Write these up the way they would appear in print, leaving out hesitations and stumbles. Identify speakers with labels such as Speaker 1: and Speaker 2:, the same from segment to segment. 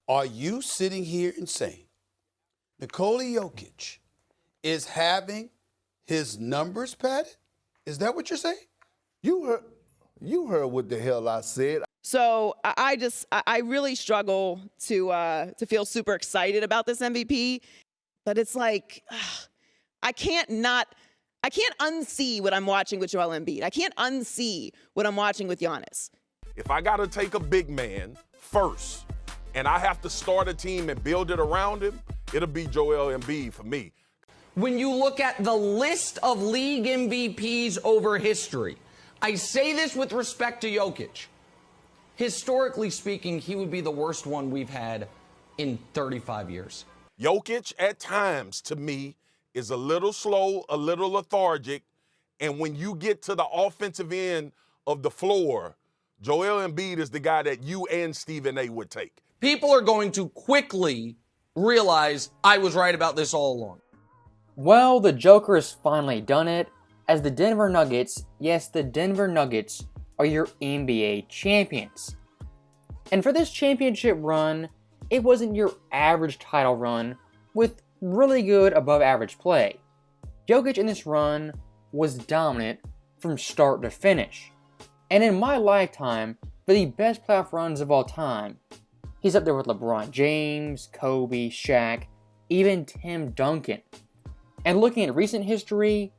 Speaker 1: Are you sitting here and saying Nikola Jokic is having his numbers padded? Is that what you're saying?
Speaker 2: You heard what the hell I said.
Speaker 3: So I really struggle to feel super excited about this MVP, but it's like I can't unsee what I'm watching with Joel Embiid. I can't unsee what I'm watching with Giannis.
Speaker 4: If I got to take a big man first and I have to start a team and build it around him, it'll be Joel Embiid for me.
Speaker 5: When you look at the list of league MVPs over history, I say this with respect to Jokic. Historically speaking, he would be the worst one we've had in 35 years.
Speaker 4: Jokic, at times, to me, is a little slow, a little lethargic, and when you get to the offensive end of the floor, Joel Embiid is the guy that you and Stephen A would take.
Speaker 5: People are going to quickly realize I was right about this all along.
Speaker 6: Well, the Joker has finally done it, as the Denver Nuggets, yes, the Denver Nuggets, are your NBA champions. And for this championship run, it wasn't your average title run with really good above average play. Jokic in this run was dominant from start to finish. And in my lifetime, for the best playoff runs of all time, he's up there with LeBron James, Kobe, Shaq, even Tim Duncan. And looking at recent history,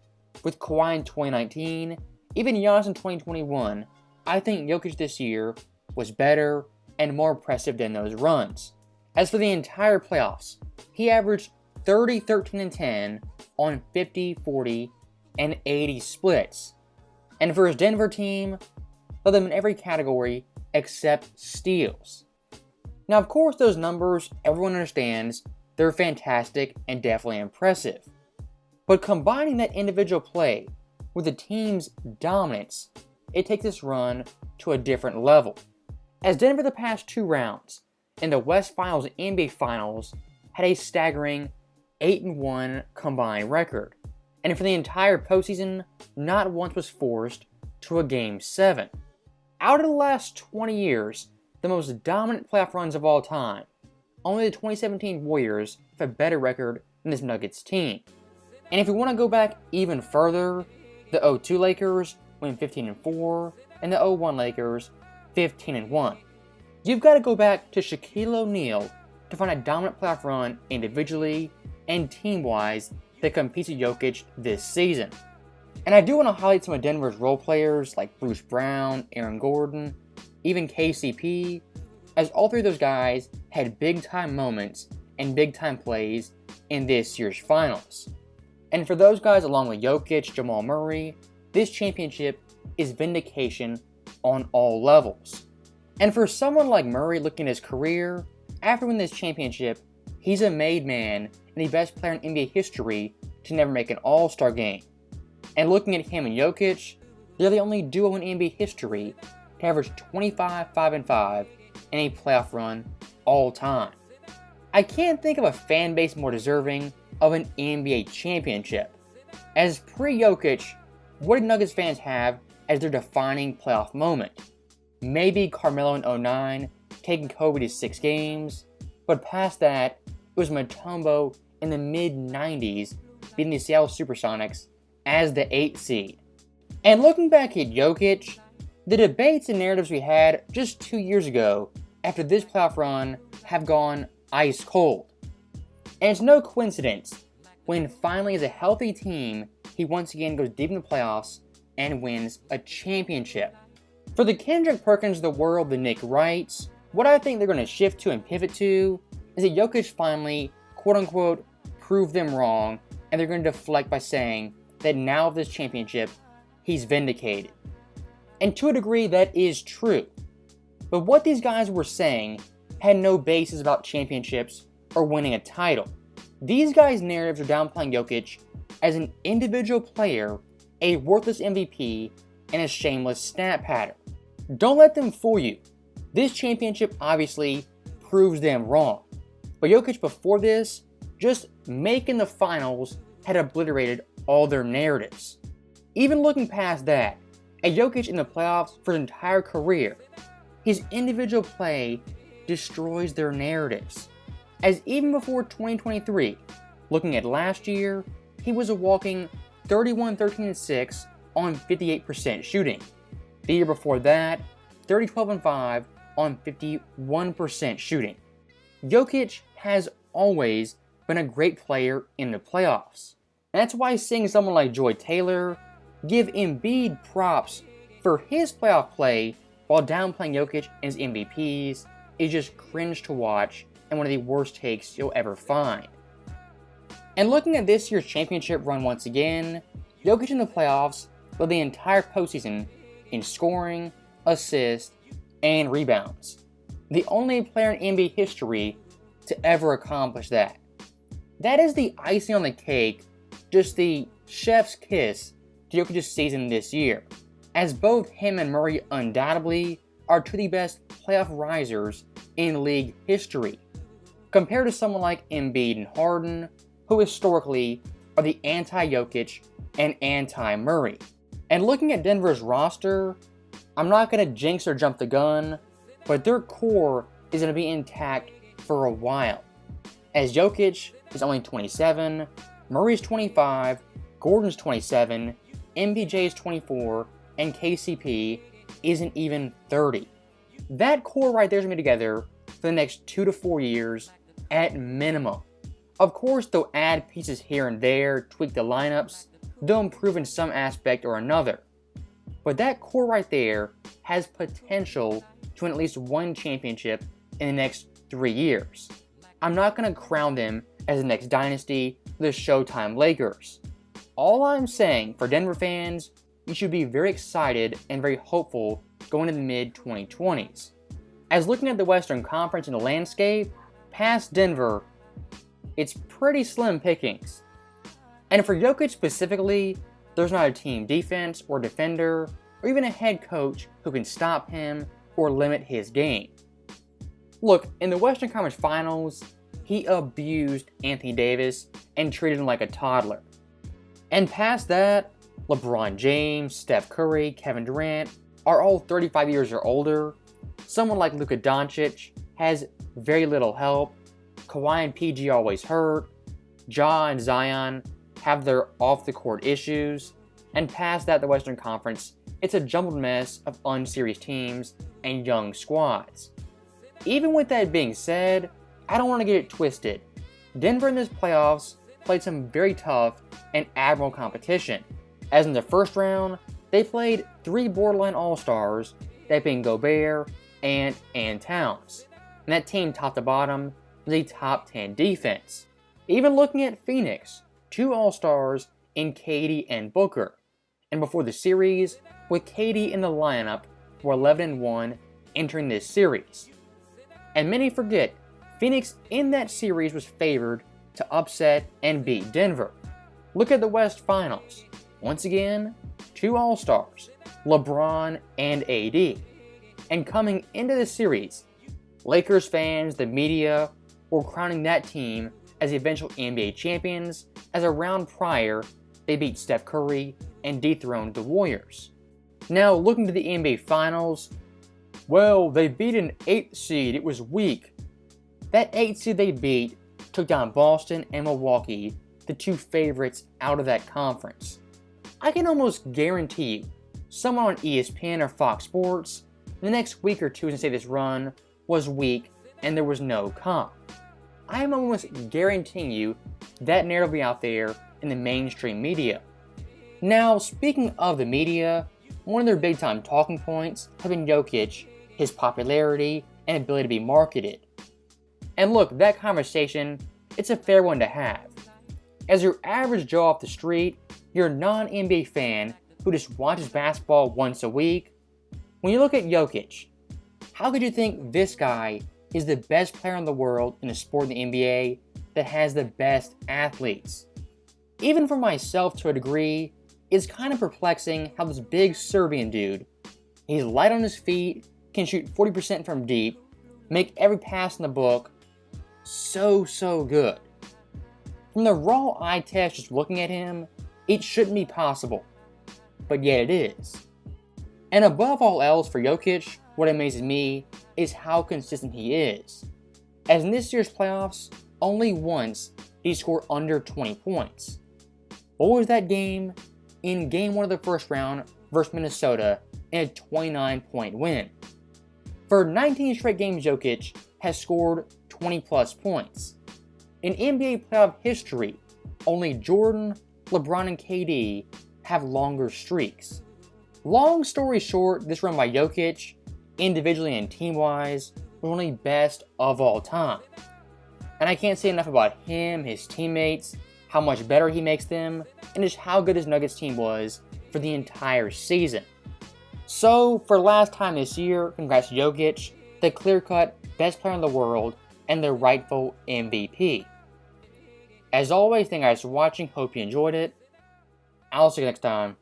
Speaker 6: with Kawhi in 2019, even Giannis in 2021, I think Jokic this year was better and more impressive than those runs. As for the entire playoffs, he averaged 30, 13, and 10 on 50, 40, and 80 splits. And for his Denver team, led them in every category except steals. Now, of course, those numbers, everyone understands, they're fantastic and definitely impressive. But combining that individual play with the team's dominance, it takes this run to a different level. As Denver the past two rounds, in the West Finals and NBA Finals, had a staggering 8-1 combined record. And for the entire postseason, not once was forced to a Game 7. Out of the last 20 years, the most dominant playoff runs of all time, only the 2017 Warriors have a better record than this Nuggets team. And if you want to go back even further, the 02 Lakers went 15-4, and the 01 Lakers 15-1. You've got to go back to Shaquille O'Neal to find a dominant playoff run individually and team-wise that competes with Jokic this season. And I do want to highlight some of Denver's role players like Bruce Brown, Aaron Gordon, even KCP, as all three of those guys had big-time moments and big-time plays in this year's finals. And for those guys along with Jokic, Jamal Murray, this championship is vindication on all levels. And for someone like Murray looking at his career, after winning this championship, he's a made man and the best player in NBA history to never make an All-Star game. And looking at him and Jokic, they're the only duo in NBA history to average 25, 5, and 5 in a playoff run all time. I can't think of a fan base more deserving of an NBA championship. As pre-Jokic, what did Nuggets fans have as their defining playoff moment? Maybe Carmelo in 09 taking Kobe to 6 games, but past that, it was Mutombo in the mid-90s beating the Seattle Supersonics as the 8th seed. And looking back at Jokic, the debates and narratives we had just 2 years ago after this playoff run have gone ice cold. And it's no coincidence when finally as a healthy team, he once again goes deep in the playoffs and wins a championship. For the Kendrick Perkins of the world, the Nick Wrights, what I think they're going to shift to and pivot to is that Jokic finally, quote-unquote, proved them wrong, and they're going to deflect by saying that now with this championship, he's vindicated. And to a degree, that is true. But what these guys were saying had no basis about championships or winning a title. These guys' narratives are downplaying Jokic as an individual player, a worthless MVP, and a shameless stat pattern. Don't let them fool you. This championship obviously proves them wrong. But Jokic before this, just making the finals had obliterated all their narratives. Even looking past that, a Jokic in the playoffs for his entire career, his individual play destroys their narratives. As even before 2023, looking at last year, he was a walking 31-13-6 on 58% shooting. The year before that, 30-12-5 on 51% shooting. Jokic has always been a great player in the playoffs. That's why seeing someone like Joy Taylor give Embiid props for his playoff play while downplaying Jokic and his MVPs is just cringe to watch and one of the worst takes you'll ever find. And looking at this year's championship run once again, Jokic in the playoffs led the entire postseason in scoring, assists, and rebounds. The only player in NBA history to ever accomplish that. That is the icing on the cake, just the chef's kiss to Jokic's season this year, as both him and Murray undoubtedly are two of the best playoff risers in league history, compared to someone like Embiid and Harden, who historically are the anti-Jokic and anti-Murray. And looking at Denver's roster, I'm not going to jinx or jump the gun, but their core is going to be intact for a while, as Jokic is only 27, Murray's 25, Gordon's 27, MPJ is 24, and KCP isn't even 30. That core right there is going to be together for the next 2 to 4 years at minimum. Of course, they'll add pieces here and there, tweak the lineups, they'll improve in some aspect or another. But that core right there has potential to win at least one championship in the next 3 years. I'm not going to crown them as the next dynasty, the Showtime Lakers. All I'm saying for Denver fans, you should be very excited and very hopeful going into the mid-2020s. As looking at the Western Conference and the landscape, past Denver, it's pretty slim pickings. And for Jokic specifically, there's not a team defense or defender, or even a head coach who can stop him or limit his game. Look, in the Western Conference Finals, he abused Anthony Davis and treated him like a toddler. And past that, LeBron James, Steph Curry, Kevin Durant are all 35 years or older. Someone like Luka Doncic has very little help. Kawhi and PG always hurt. Ja and Zion have their off-the-court issues. And past that, the Western Conference, it's a jumbled mess of unserious teams and young squads. Even with that being said, I don't want to get it twisted. Denver in this playoffs played some very tough and admirable competition, as in the first round, they played 3 borderline all-stars, that being Gobert, Ant, and Towns. And that team top to bottom was a top 10 defense. Even looking at Phoenix, 2 all-stars in KD and Booker. And before the series, with KD in the lineup for 11-1 entering this series. And many forget, Phoenix in that series was favored to upset and beat Denver. Look at the West Finals. Once again, 2 All-Stars, LeBron and AD. And coming into the series, Lakers fans, the media, were crowning that team as the eventual NBA champions, as a round prior, they beat Steph Curry and dethroned the Warriors. Now, looking to the NBA Finals, well, they beat an 8th seed, it was weak. That 8th seed they beat took down Boston and Milwaukee, the 2 favorites out of that conference. I can almost guarantee you, someone on ESPN or Fox Sports, the next week or two is going to say this run was weak and there was no comp. I am almost guaranteeing you that narrative will be out there in the mainstream media. Now, speaking of the media, one of their big time talking points has been Jokic, his popularity, and ability to be marketed. And look, that conversation, it's a fair one to have. As your average Joe off the street, you're a non-NBA fan who just watches basketball once a week. When you look at Jokic, how could you think this guy is the best player in the world in a sport in the NBA that has the best athletes? Even for myself to a degree, it's kind of perplexing how this big Serbian dude, he's light on his feet, can shoot 40% from deep, make every pass in the book, so good. From the raw eye test just looking at him, it shouldn't be possible, but yet it is. And above all else for Jokic, what amazes me is how consistent he is. As in this year's playoffs, only once did he score under 20 points. What was that game? In Game 1 of the first round versus Minnesota in a 29-point win. For 19 straight games, Jokic has scored 20-plus points. In NBA playoff history, only Jordan, LeBron, and KD have longer streaks. Long story short, this run by Jokic, individually and team-wise, was one of the best of all time. And I can't say enough about him, his teammates, how much better he makes them, and just how good his Nuggets team was for the entire season. So, for last time this year, congrats to Jokic, the clear-cut best player in the world, and the rightful MVP. As always, thank you guys for watching, hope you enjoyed it. I'll see you next time.